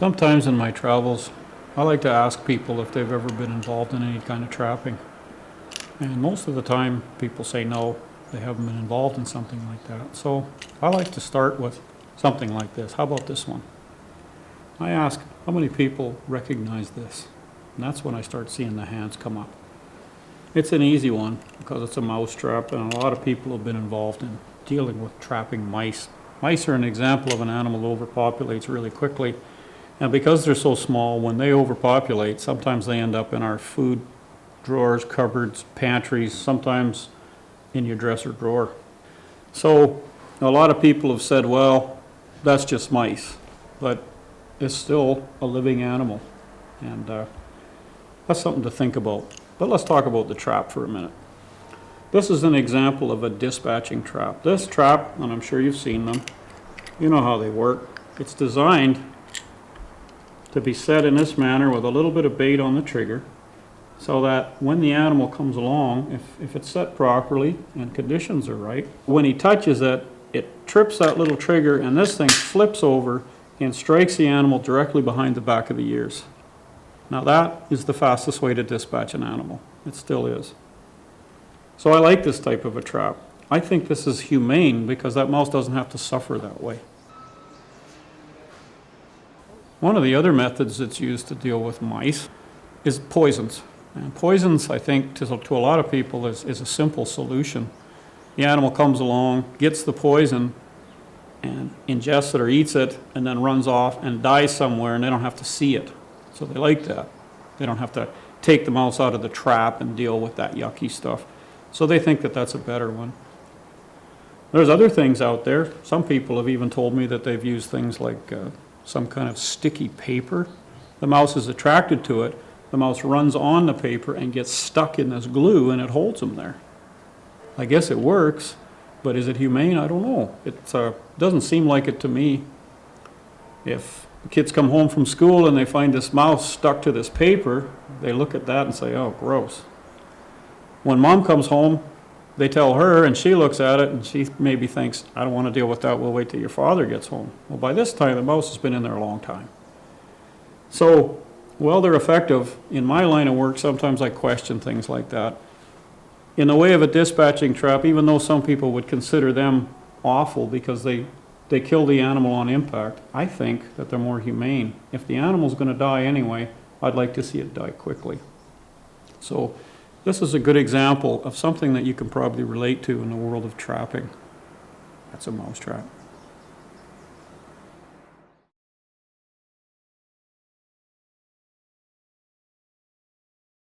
Sometimes in my travels, I like to ask people if they've ever been involved in any kind of trapping. And most of the time, people say no, they haven't been involved in something like that. So I like to start with something like this. How about this one? I ask, how many people recognize this? And that's when I start seeing the hands come up. It's an easy one because it's a mouse trap, and a lot of people have been involved in dealing with trapping mice. Mice are an example of an animal that overpopulates really quickly. And because they're so small, when they overpopulate, sometimes they end up in our food drawers, cupboards, pantries, sometimes in your dresser drawer. So a lot of people have said, well, that's just mice, but it's still a living animal. And that's something to think about. But let's talk about the trap for a minute. This is an example of a dispatching trap. This trap, and I'm sure you've seen them, you know how they work. It's designed to be set in this manner with a little bit of bait on the trigger, so that when the animal comes along, if it's set properly and conditions are right, when he touches it, it trips that little trigger and this thing flips over and strikes the animal directly behind the back of the ears. Now that is the fastest way to dispatch an animal. It still is. So I like this type of a trap. I think this is humane because that mouse doesn't have to suffer that way. One of the other methods that's used to deal with mice is poisons. And poisons, I think, to a lot of people is a simple solution. The animal comes along, gets the poison, and ingests it or eats it, and then runs off and dies somewhere, and they don't have to see it. So they like that. They don't have to take the mouse out of the trap and deal with that yucky stuff. So they think that that's a better one. There's other things out there. Some people have even told me that they've used things like some kind of sticky paper. The mouse is attracted to it. The mouse runs on the paper and gets stuck in this glue, and it holds him there. I guess it works, but is it humane? I don't know. It doesn't seem like it to me. If the kids come home from school and they find this mouse stuck to this paper, they look at that and say, oh, gross. When mom comes home, they tell her, and she looks at it, and she maybe thinks, I don't want to deal with that, we'll wait till your father gets home. Well, by this time, the mouse has been in there a long time. So, while they're effective, in my line of work, sometimes I question things like that. In the way of a dispatching trap, even though some people would consider them awful because they kill the animal on impact, I think that they're more humane. If the animal's going to die anyway, I'd like to see it die quickly. So, this is a good example of something that you can probably relate to in the world of trapping. That's a mouse trap.